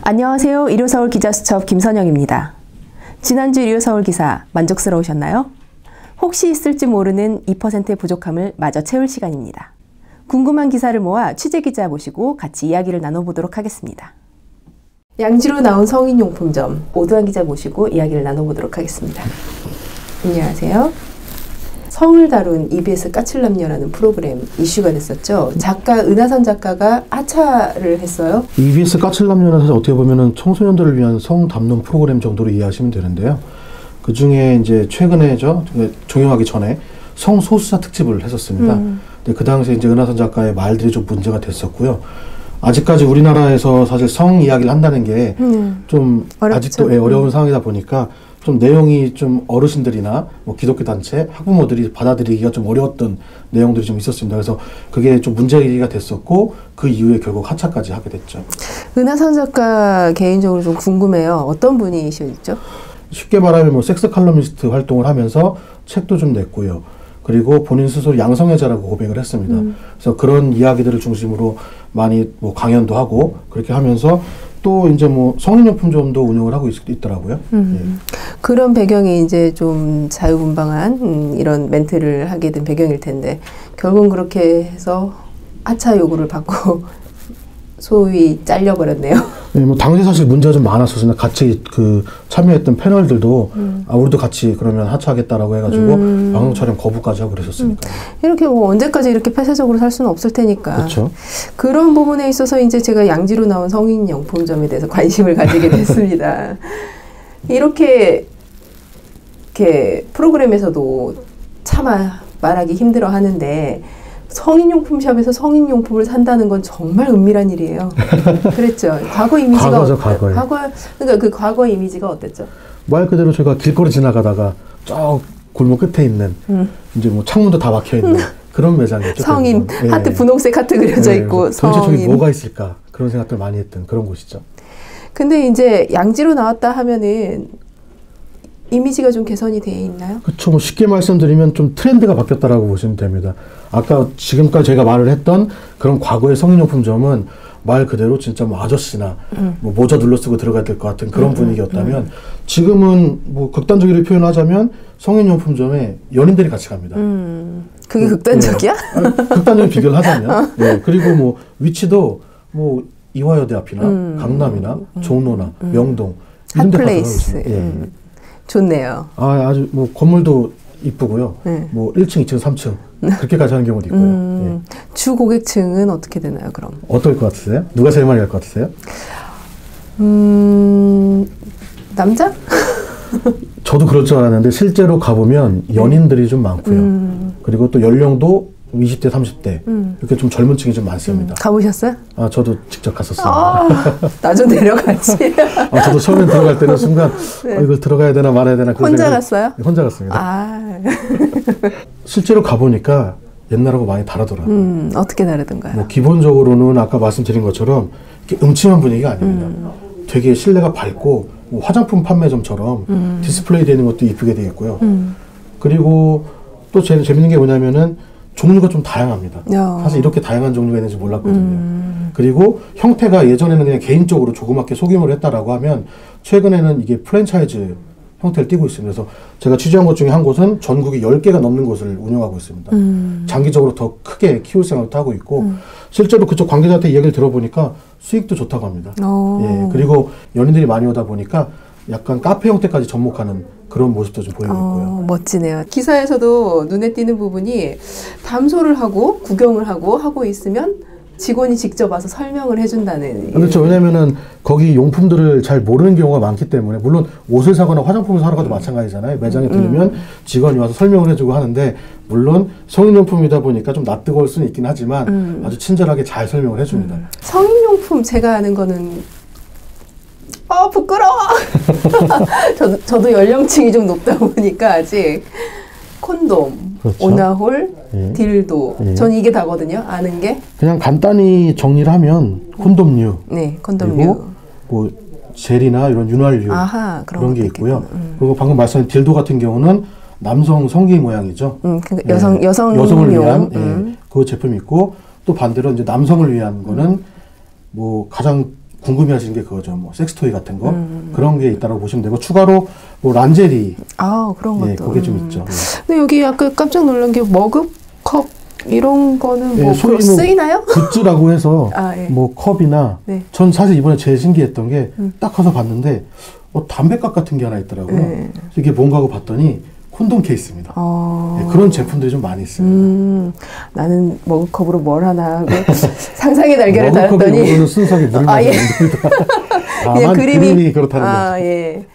안녕하세요. 일요서울 기자수첩 김선영입니다. 지난주 일요서울 기사 만족스러우셨나요? 혹시 있을지 모르는 2%의 부족함을 마저 채울 시간입니다. 궁금한 기사를 모아 취재기자 모시고 같이 이야기를 나눠보도록 하겠습니다. 양지로 나온 성인용품점 오두환 기자 모시고 이야기를 나눠보도록 하겠습니다. 안녕하세요. 성을 다룬 EBS 까칠남녀라는 프로그램 이슈가 됐었죠. 작가 은하선 작가가 하차를 했어요. EBS 까칠남녀는 사실 어떻게 보면은 청소년들을 위한 성 담론 프로그램 정도로 이해하시면 되는데요. 그 중에 이제 최근에 종영하기 전에 성소수자 특집을 했었습니다. 근데 그 당시에 이제 은하선 작가의 말들이 좀 문제가 됐었고요. 아직까지 우리나라에서 사실 성 이야기를 한다는 게 좀 아직도 어려운 상황이다 보니까 좀 내용이 좀 어르신들이나 뭐 기독교 단체, 학부모들이 받아들이기가 좀 어려웠던 내용들이 좀 있었습니다. 그래서 그게 좀 문제가 됐었고 그 이후에 결국 하차까지 하게 됐죠. 은하선 작가 개인적으로 좀 궁금해요. 어떤 분이시죠? 쉽게 말하면 뭐 섹스 칼럼니스트 활동을 하면서 책도 좀 냈고요. 그리고 본인 스스로 양성애자라고 고백을 했습니다. 그래서 그런 이야기들을 중심으로 많이 뭐 강연도 하고 그렇게 하면서 또 이제 뭐 성인용품점도 운영을 하고 있더라고요. 예. 그런 배경이 이제 좀 자유분방한 이런 멘트를 하게 된 배경일 텐데 결국은 그렇게 해서 하차 요구를 받고 소위 잘려버렸네요. 네, 뭐 당시 사실 문제가 좀 많았었어요. 같이 그 참여했던 패널들도 우리도 같이 그러면 하차하겠다라고 해가지고 방송 촬영 거부까지 하고 그랬었으니까. 이렇게 뭐 언제까지 이렇게 폐쇄적으로 살 수는 없을 테니까. 그렇죠. 그런 부분에 있어서 이제 제가 양지로 나온 성인용품점에 대해서 관심을 가지게 됐습니다. 이렇게 프로그램에서도 차마 말하기 힘들어 하는데 성인용품샵에서 성인용품을 산다는 건 정말 은밀한 일이에요. 그랬죠. 과거 이미지가 과거죠, 과거에. 그러니까 그 과거 이미지가 어땠죠? 말 그대로 제가 길거리 지나가다가 저 골목 끝에 있는 이제 뭐 창문도 다 막혀 있는 그런 매장이었죠. 성인 네. 하트 분홍색 하트 그려져 있고 도대체 저기 뭐가 있을까 그런 생각들 많이 했던 그런 곳이죠. 근데 이제 양지로 나왔다 하면은 이미지가 좀 개선이 돼 있나요? 그렇죠. 뭐 쉽게 말씀드리면 좀 트렌드가 바뀌었다라고 보시면 됩니다. 아까 지금까지 제가 말을 했던 그런 과거의 성인용품점은 말 그대로 진짜 뭐 아저씨나 뭐 모자 둘러쓰고 들어가야 될 것 같은 그런 분위기였다면 지금은 뭐 극단적으로 표현하자면 성인용품점에 연인들이 같이 갑니다. 그게 극단적이야? 네. 극단적인 비교를 하자면. 네. 그리고 뭐 위치도 뭐 이화여대 앞이나 강남이나 종로나 명동 이런 데 핫플레이스. 좋네요. 아주 뭐 건물도 이쁘고요. 뭐 1층, 2층, 3층 그렇게까지 하는 경우도 있고요. 예. 주 고객층은 어떻게 되나요, 그럼? 어떨 것 같으세요? 누가 제일 많이 갈 것 같으세요? 남자? 저도 그럴 줄 알았는데 실제로 가보면 연인들이 좀 많고요. 그리고 또 연령도 20대, 30대 이렇게 좀 젊은 층이 좀 많습니다. 가보셨어요? 아, 저도 직접 갔었습니다. 나 좀 데려가지. 저도 처음에 들어갈 때는 순간 이걸 들어가야 되나 말아야 되나 혼자 갔어요? 네, 혼자 갔습니다. 실제로 가보니까 옛날하고 많이 다르더라고요. 어떻게 다르던가요? 뭐 기본적으로는 아까 말씀드린 것처럼 이렇게 음침한 분위기가 아닙니다. 되게 실내가 밝고 뭐 화장품 판매점처럼 디스플레이 되는 것도 이쁘게 되어 있고요. 그리고 또 제일 재밌는 게 뭐냐면은 종류가 좀 다양합니다. 사실 이렇게 다양한 종류가 있는지 몰랐거든요. 그리고 형태가 예전에는 그냥 개인적으로 조그맣게 소규모로 했다라고 하면 최근에는 이게 프랜차이즈 형태를 띠고 있습니다. 그래서 제가 취재한 것 중에 한 곳은 전국에 10개가 넘는 곳을 운영하고 있습니다. 장기적으로 더 크게 키울 생각도 하고 있고 실제로 그쪽 관계자한테 이야기를 들어보니까 수익도 좋다고 합니다. 예, 그리고 연인들이 많이 오다 보니까 약간 카페 형태까지 접목하는 그런 모습도 좀 보이고 있고요. 멋지네요. 기사에서도 눈에 띄는 부분이 담소를 하고 구경을 하고 있으면 직원이 직접 와서 설명을 해준다는. 그렇죠. 왜냐면은 거기 용품들을 잘 모르는 경우가 많기 때문에 물론 옷을 사거나 화장품을 사러 가도 마찬가지잖아요. 매장에 들으면 직원이 와서 설명을 해주고 하는데 물론 성인용품이다 보니까 좀 낯뜨거울 수는 있긴 하지만 아주 친절하게 잘 설명을 해줍니다. 성인용품 제가 아는 거는 부끄러워. 저도 연령층이 좀 높다 보니까 아직 콘돔, 그렇죠. 오나홀, 딜도. 전 이게 다거든요. 아는 게. 그냥 간단히 정리를 하면 콘돔류. 네, 콘돔류. 그리고 뭐 젤이나 이런 윤활유 그런 게 있고요. 그리고 방금 말씀하신 딜도 같은 경우는 남성 성기 모양이죠. 그러니까 여성을 위한 그 제품이 있고 또 반대로 이제 남성을 위한 거는 뭐 가장 궁금해하시는 게 그거죠. 뭐 섹스토이 같은 거 그런 게 있다고 보시면 되고 추가로 뭐 란제리 그런 것도 그게 좀 있죠. 근데 여기 아까 깜짝 놀란 게 머그컵 이런 거는 뭐 소위 쓰이나요? 굿즈라고 해서 예. 뭐 컵이나 네. 전 사실 이번에 제일 신기했던 게 딱 가서 봤는데 담배값 같은 게 하나 있더라고요. 그래서 이게 뭔가 하고 봤더니 콘돔 케이스입니다. 그런 제품들이 좀 많이 있어요. 나는 머그컵으로 뭘 하나 하고 상상의 날개를 달았더니 머그컵이 순수하게 물 마시는 겁니다. 그냥 그림이 그렇다는 거죠. 예.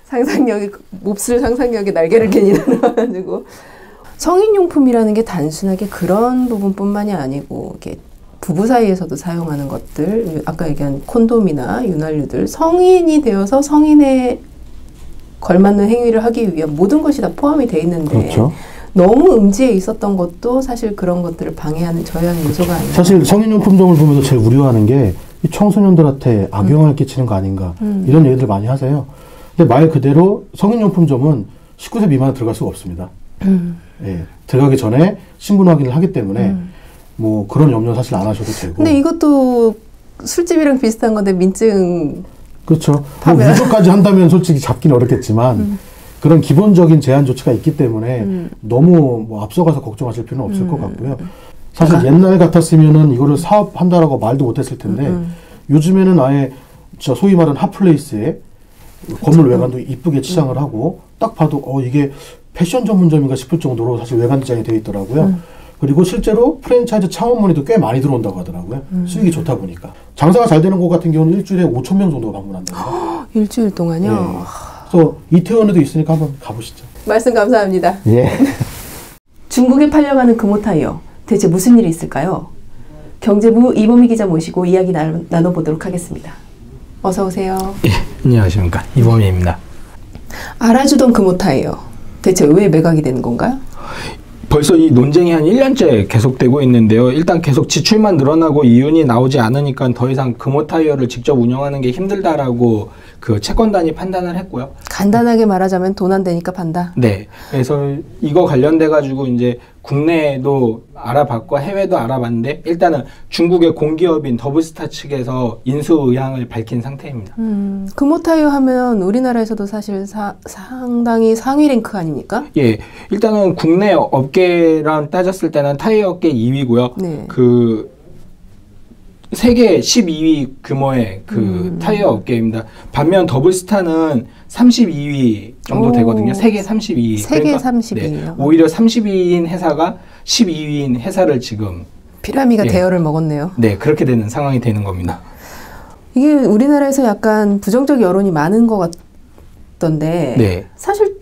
상상력이 몹쓸 상상력에 날개를 괜히 달아가지고 성인용품이라는 게 단순하게 그런 부분뿐만이 아니고 이게 부부 사이에서도 사용하는 것들, 아까 얘기한 콘돔이나 윤활유들, 성인이 되어서 성인의 걸맞는 행위를 하기 위한 모든 것이 다 포함이 돼 있는데 그렇죠. 너무 음지에 있었던 것도 사실 그런 것들을 방해하는 저해하는 요소가 아니에요. 사실 성인용품점을 보면서 제일 우려하는 게 이 청소년들한테 악영향을 끼치는 거 아닌가 이런 얘기들 많이 하세요. 근데 말 그대로 성인용품점은 19세 미만에 들어갈 수가 없습니다. 예, 들어가기 전에 신분 확인을 하기 때문에 뭐 그런 염려 사실 안 하셔도 되고. 근데 이것도 술집이랑 비슷한 건데 민증 그렇죠. 뭐 위조까지 한다면 솔직히 잡기는 어렵겠지만 그런 기본적인 제한 조치가 있기 때문에 너무 뭐 앞서가서 걱정하실 필요는 없을 것 같고요. 사실 옛날 같았으면은 이거를 사업한다라고 말도 못했을 텐데 요즘에는 아예 저 소위 말하는 핫플레이스에 건물 외관도 이쁘게 치장을 하고 딱 봐도 이게 패션 전문점인가 싶을 정도로 사실 외관 디자인이 되어 있더라고요. 그리고 실제로 프랜차이즈 창업 문의도 꽤 많이 들어온다고 하더라고요. 수익이 좋다 보니까. 장사가 잘 되는 곳 같은 경우는 일주일에 5,000명 정도가 방문한답니다. 일주일 동안요? 네. 그래서 이태원에도 있으니까 한번 가보시죠. 말씀 감사합니다. 예. 중국에 팔려가는 금호타이어, 대체 무슨 일이 있을까요? 경제부 이범희 기자 모시고 이야기 나눠보도록 하겠습니다. 어서 오세요. 예, 안녕하십니까. 이범희입니다. 알아주던 금호타이어, 대체 왜 매각이 되는 건가요? 벌써 이 논쟁이 한 1년째 계속되고 있는데요. 일단 계속 지출만 늘어나고 이윤이 나오지 않으니까 더 이상 금호타이어를 직접 운영하는 게 힘들다라고 그 채권단이 판단을 했고요. 간단하게 말하자면 돈 안 되니까 판다? 네. 그래서 이거 관련돼 가지고 이제 국내에도 알아봤고 해외도 알아봤는데 일단은 중국의 공기업인 더블스타 측에서 인수 의향을 밝힌 상태입니다. 금호타이어 하면 우리나라에서도 사실 상당히 상위 랭크 아닙니까? 예. 일단은 국내 업계랑 따졌을 때는 타이어 업계 2위고요. 네. 그 세계 12위 규모의 그 타이어 업계입니다. 반면 더블스타는 32위 정도 되거든요. 세계 32위. 세계 그러니까 32위요. 네, 오히려 32위인 회사가 12위인 회사를 지금 피라미가 대여를 먹었네요. 네, 그렇게 되는 상황이 되는 겁니다. 이게 우리나라에서 약간 부정적 여론이 많은 것 같던데 네. 사실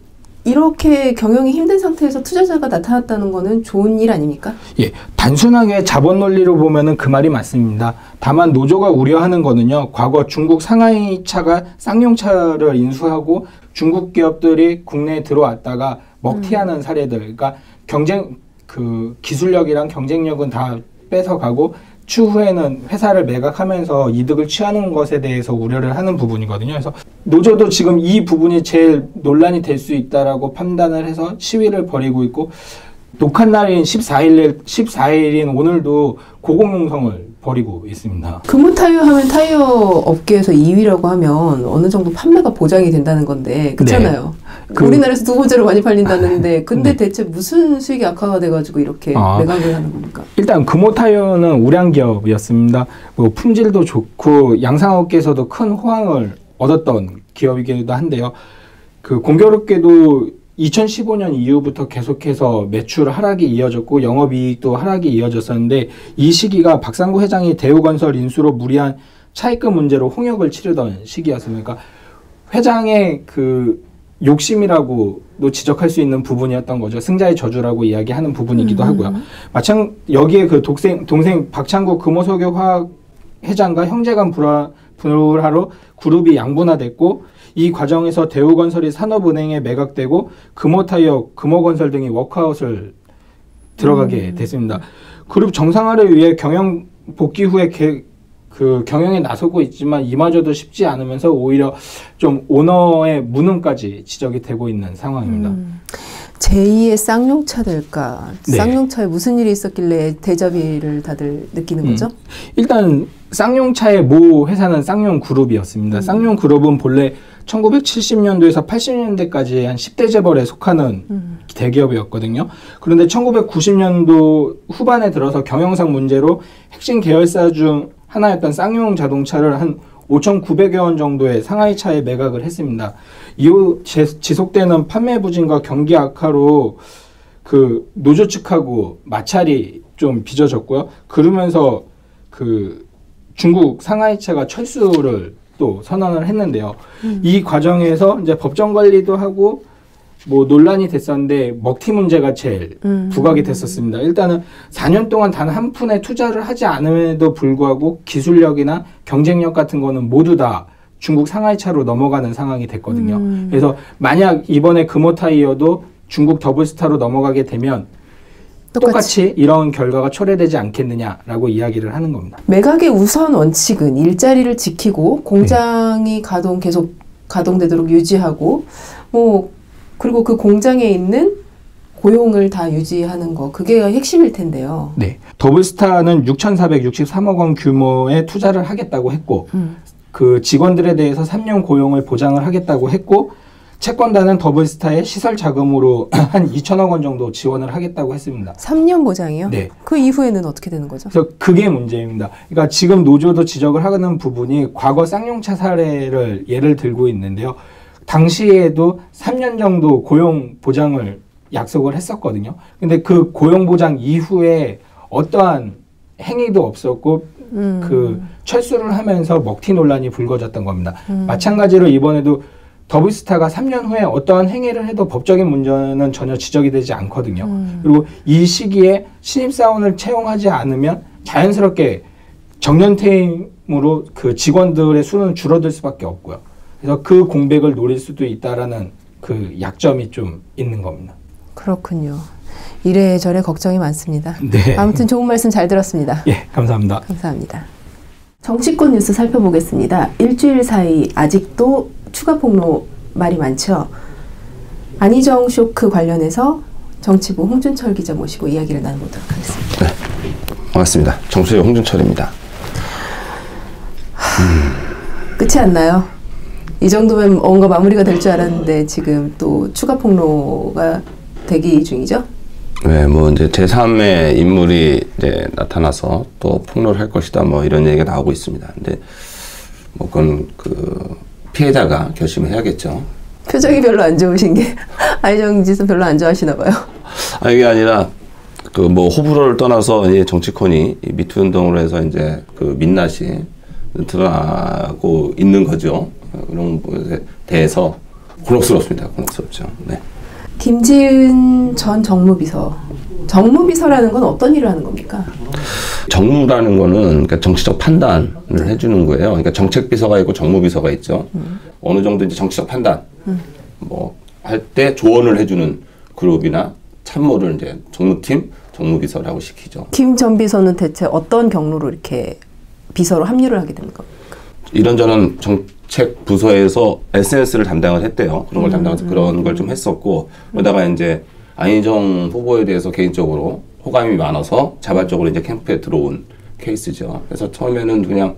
이렇게 경영이 힘든 상태에서 투자자가 나타났다는 거는 좋은 일 아닙니까? 예, 단순하게 자본 논리로 보면은 그 말이 맞습니다. 다만 노조가 우려하는 거는요. 과거 중국 상하이차가 쌍용차를 인수하고 중국 기업들이 국내에 들어왔다가 먹튀하는 사례들. 그러니까 기술력이랑 경쟁력은 다 뺏어가고 추후에는 회사를 매각하면서 이득을 취하는 것에 대해서 우려를 하는 부분이거든요. 그래서 노조도 지금 이 부분이 제일 논란이 될 수 있다라고 판단을 해서 시위를 벌이고 있고 녹화 날인 14일인 오늘도 고공농성을 벌이고 있습니다. 금호타이어 하면 타이어 업계에서 2위라고 하면 어느 정도 판매가 보장이 된다는 건데 그렇잖아요. 네. 우리나라에서 두 번째로 많이 팔린다는데 근데 네. 대체 무슨 수익이 악화가 돼가지고 이렇게 매각을 하는 겁니까? 일단 금호타이어는 우량 기업이었습니다. 뭐 품질도 좋고 양산업계에서도 큰 호황을 얻었던 기업이기도 한데요. 그 공교롭게도 2015년 이후부터 계속해서 매출 하락이 이어졌고 영업이익도 하락이 이어졌었는데 이 시기가 박상구 회장이 대우건설 인수로 무리한 차입금 문제로 홍역을 치르던 시기였습니다. 그러니까 회장의 그 욕심이라고도 지적할 수 있는 부분이었던 거죠. 승자의 저주라고 이야기하는 부분이기도 하고요. 마찬 여기에 그 동생 박창구 금호석유 화학 회장과 형제간 불화로 그룹이 양분화됐고 이 과정에서 대우건설이 산업은행에 매각되고 금호타이어, 금호건설 등이 워크아웃을 들어가게 됐습니다. 그룹 정상화를 위해 경영 복귀 후에 그 경영에 나서고 있지만 이마저도 쉽지 않으면서 오히려 좀 오너의 무능까지 지적이 되고 있는 상황입니다. 제2의 쌍용차 될까? 네. 쌍용차에 무슨 일이 있었길래 데자비를 다들 느끼는 거죠? 일단 쌍용차의 모 회사는 쌍용그룹이었습니다. 쌍용그룹은 본래 1970년도에서 80년대까지 한 10대 재벌에 속하는 대기업이었거든요. 그런데 1990년도 후반에 들어서 경영상 문제로 핵심 계열사 중 하나였던 쌍용 자동차를 한 5,900여 원 정도의 상하이차에 매각을 했습니다. 이후 지속되는 판매 부진과 경기 악화로 그 노조 측하고 마찰이 좀 빚어졌고요. 그러면서 그 중국 상하이차가 철수를 또 선언을 했는데요. 이 과정에서 이제 법정 관리도 하고 뭐 논란이 됐었는데 먹튀 문제가 제일 부각이 됐었습니다. 일단은 4년 동안 단 한 푼의 투자를 하지 않음에도 불구하고 기술력이나 경쟁력 같은 거는 모두 다 중국 상하이차로 넘어가는 상황이 됐거든요. 그래서 만약 이번에 금호타이어도 중국 더블스타로 넘어가게 되면 똑같이 이런 결과가 초래되지 않겠느냐라고 이야기를 하는 겁니다. 매각의 우선 원칙은 일자리를 지키고 공장이 계속 가동되도록 유지하고 그리고 그 공장에 있는 고용을 다 유지하는 거, 그게 핵심일 텐데요. 네. 더블스타는 6,463억 원 규모의 투자를 하겠다고 했고, 그 직원들에 대해서 3년 고용을 보장을 하겠다고 했고, 채권단은 더블스타의 시설 자금으로 한 2천억 원 정도 지원을 하겠다고 했습니다. 3년 보장이요? 네. 그 이후에는 어떻게 되는 거죠? 그래서 그게 문제입니다. 그러니까 지금 노조도 지적을 하는 부분이 과거 쌍용차 사례를 예를 들고 있는데요. 당시에도 3년 정도 고용 보장을 약속을 했었거든요. 근데 그 고용 보장 이후에 어떠한 행위도 없었고 그 철수를 하면서 먹튀 논란이 불거졌던 겁니다. 마찬가지로 이번에도 더블스타가 3년 후에 어떠한 행위를 해도 법적인 문제는 전혀 지적이 되지 않거든요. 그리고 이 시기에 신입사원을 채용하지 않으면 자연스럽게 정년퇴임으로 그 직원들의 수는 줄어들 수밖에 없고요. 그래서 그 공백을 노릴 수도 있다라는 그 약점이 좀 있는 겁니다. 그렇군요. 이래저래 걱정이 많습니다. 네. 아무튼 좋은 말씀 잘 들었습니다. 예, 감사합니다. 감사합니다. 정치권 뉴스 살펴보겠습니다. 일주일 사이 아직도 추가 폭로 말이 많죠. 안희정 쇼크 관련해서 정치부 홍준철 기자 모시고 이야기를 나눠보도록 하겠습니다. 네, 반갑습니다. 정치부 홍준철입니다. 끝이 안 나요. 이 정도면 뭔가 마무리가 될 줄 알았는데 지금 또 추가 폭로가 대기 중이죠? 네, 뭐 이제 제3의 인물이 이제 나타나서 또 폭로를 할 것이다, 뭐 이런 얘기가 나오고 있습니다. 근데 뭐 그건 그 피해자가 결심을 해야겠죠. 표정이 별로 안 좋으신 게 안희정 지사 별로 안 좋아하시나 봐요. 아, 이게 아니라 그 뭐 호불호를 떠나서 이제 정치권이 미투 운동으로 해서 이제 그 민낯이 드러나고 있는 거죠. 그런 것에 대해서 곤혹스럽습니다. 곤혹스럽죠. 네. 김지은 전 정무비서. 정무비서라는 건 어떤 일을 하는 겁니까? 정무라는 거는 그러니까 정치적 판단을 해주는 거예요. 그러니까 정책비서가 있고 정무비서가 있죠. 어느 정도 이제 정치적 판단, 뭐 할 때 조언을 해주는 그룹이나 참모를 이제 정무팀, 정무비서라고 시키죠. 김 전 비서는 대체 어떤 경로로 이렇게 비서로 합류를 하게 된 겁니까? 이런저런 정책 부서에서 SNS를 담당을 했대요. 그런 걸 담당해서 그런 걸 좀 했었고, 그러다가 이제 안희정 후보에 대해서 개인적으로 호감이 많아서 자발적으로 이제 캠프에 들어온 케이스죠. 그래서 처음에는 그냥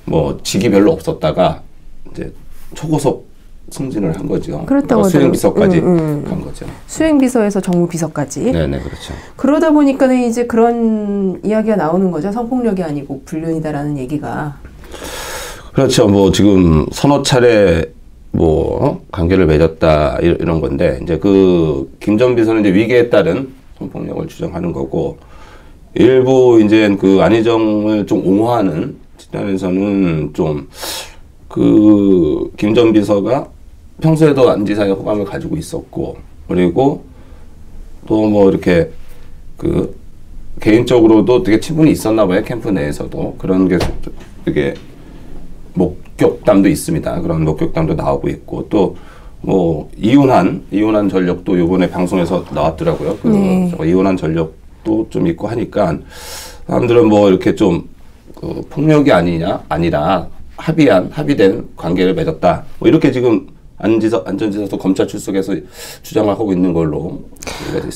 뭐 직이 별로 없었다가 이제 초고속 승진을 한 거죠. 그렇다고 수행비서까지 간 거죠. 수행비서에서 정무비서까지. 네네, 그렇죠. 그러다 보니까는 이제 그런 이야기가 나오는 거죠. 성폭력이 아니고 불륜이다라는 얘기가. 그렇죠. 뭐 지금 서너 차례 뭐 관계를 맺었다 이런 건데, 이제 그 김 전 비서는 이제 위계에 따른 성폭력을 주장하는 거고, 일부 이제 그 안희정을 좀 옹호하는 집단에서는 좀 그 김 전 비서가 평소에도 안 지사의 호감을 가지고 있었고, 그리고 또 뭐 이렇게 그 개인적으로도 되게 친분이 있었나 봐요. 캠프 내에서도 그런 게 되게 목격담도 있습니다. 그런 목격담도 나오고 있고, 또 뭐 이혼한 전력도 이번에 방송에서 나왔더라고요. 그 이혼한 전력도 좀 있고 하니까 사람들은 뭐 이렇게 좀 폭력이 아니라 합의된 관계를 맺었다, 뭐 이렇게 지금 안전지사도 검찰 출석해서 주장을 하고 있는 걸로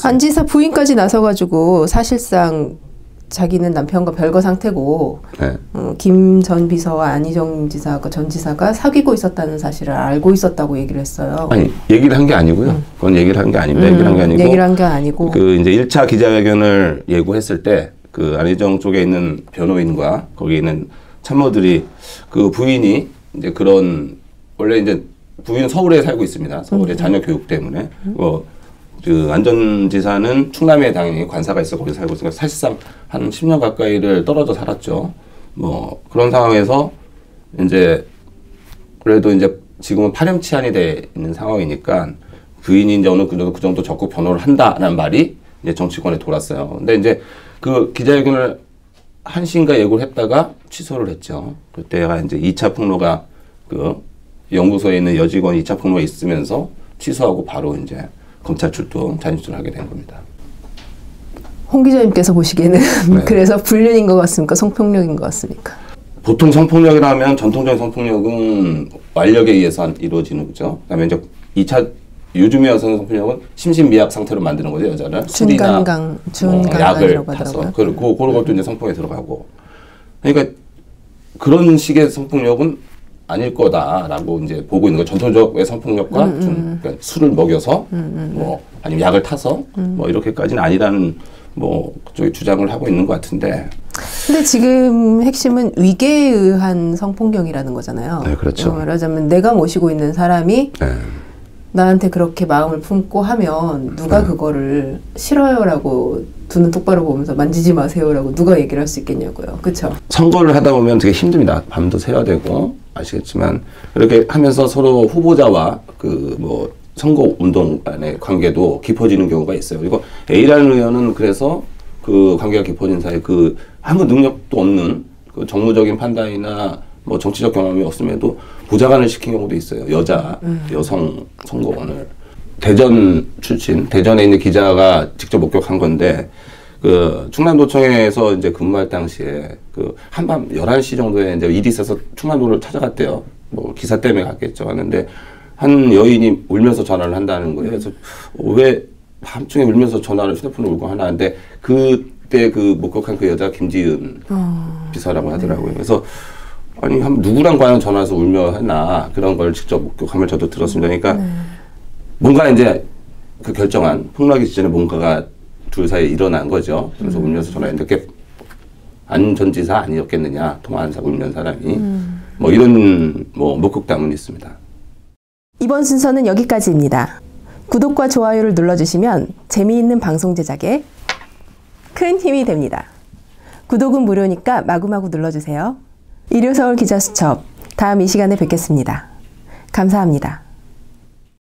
안 지사 부인까지 나서가지고 사실상 자기는 남편과 별거 상태고 네. 김 전 비서와 안희정 지사가 전 지사가 사귀고 있었다는 사실을 알고 있었다고 얘기를 했어요. 아니 얘기를 한 게 아니고요. 그건 얘기를 한 게 아닙니다. 얘기를 한 게 아니고 그 이제 1차 기자회견을 예고했을 때 그 안희정 쪽에 있는 변호인과 거기 있는 참모들이 그 부인이 이제 그런 원래 이제 부인은 서울에 살고 있습니다. 서울에 자녀 교육 때문에 그 안전지사는 충남에 당연히 관사가 있어 거기 살고 있으니까 사실상 한 10년 가까이를 떨어져 살았죠. 뭐 그런 상황에서 이제 그래도 이제 지금은 파렴치한이 돼 있는 상황이니까 부인이 이제 어느 그 정도 적극 변호를 한다라는 말이 이제 정치권에 돌았어요. 근데 이제 그 기자회견을 1시인가 예고를 했다가 취소를 했죠. 그때가 이제 2차 폭로가 그 연구소에 있는 여직원 2차 폭로가 있으면서 취소하고 바로 이제 검찰 출동, 자진 하게 된 겁니다. 홍 기자님께서 보시기에는 네. 그래서 불륜인 것 같습니까? 성폭력인 것 같습니까? 보통 성폭력이라면 전통적인 성폭력은 완력에 의해서 이루어지는 거죠. 그다음에 이제 2차 요즘에 와서는 성폭력은 심신미약 상태로 만드는 거죠, 여자를. 준강간, 약을 타서. 그런 것도 이제 성폭력에 들어가고. 그러니까 그런 식의 성폭력은 아닐 거다라고 이제 보고 있는 거. 전통적의 성폭력과 그러니까 술을 먹여서 뭐 아니면 약을 타서 뭐 이렇게까지는 아니라는 뭐 그쪽에 주장을 하고 있는 것 같은데. 근데 지금 핵심은 위계에 의한 성폭력이라는 거잖아요. 네, 그렇죠. 말하자면 내가 모시고 있는 사람이 네. 나한테 그렇게 마음을 품고 하면 누가 그거를 싫어요라고 두 눈 똑바로 보면서 만지지 마세요라고 누가 얘기를 할 수 있겠냐고요. 그렇죠? 선거를 하다 보면 되게 힘듭니다. 밤도 새야 되고 아시겠지만 이렇게 하면서 서로 후보자와 그 뭐 선거 운동 간의 관계도 깊어지는 경우가 있어요. 그리고 A라는 의원은 그래서 그 관계가 깊어진 사이에 그 아무 능력도 없는 그 정무적인 판단이나 뭐 정치적 경험이 없음에도 보좌관을 시킨 경우도 있어요. 여성 선거원을. 대전 출신, 대전에 있는 기자가 직접 목격한 건데, 그 충남도청에서 이제 근무할 당시에 그 한밤 11시 정도에 이제 일이 있어서 충남도를 찾아갔대요. 뭐 기사 때문에 갔겠죠. 하는데 한 여인이 울면서 전화를 한다는 거예요. 그래서 왜 밤중에 울면서 전화를 휴대폰을 울고 하나 하는데 그때 그 목격한 그 여자가 김지은 비서라고 하더라고요. 그래서 아니 누구랑 과연 전화해서 울며 했나 그런 걸 직접 목격함을 저도 들었습니다. 그러니까 뭔가 이제 그 결정한 폭로하기 전에 뭔가가 둘 사이에 일어난 거죠. 그래서 울면서 전화했는데 그게 안전지사 아니었겠느냐 통화한 울면 사람이 뭐 이런 뭐 목격담은 있습니다. 이번 순서는 여기까지입니다. 구독과 좋아요를 눌러주시면 재미있는 방송 제작에 큰 힘이 됩니다. 구독은 무료니까 마구마구 눌러주세요. 일요서울 기자수첩, 다음 이 시간에 뵙겠습니다. 감사합니다.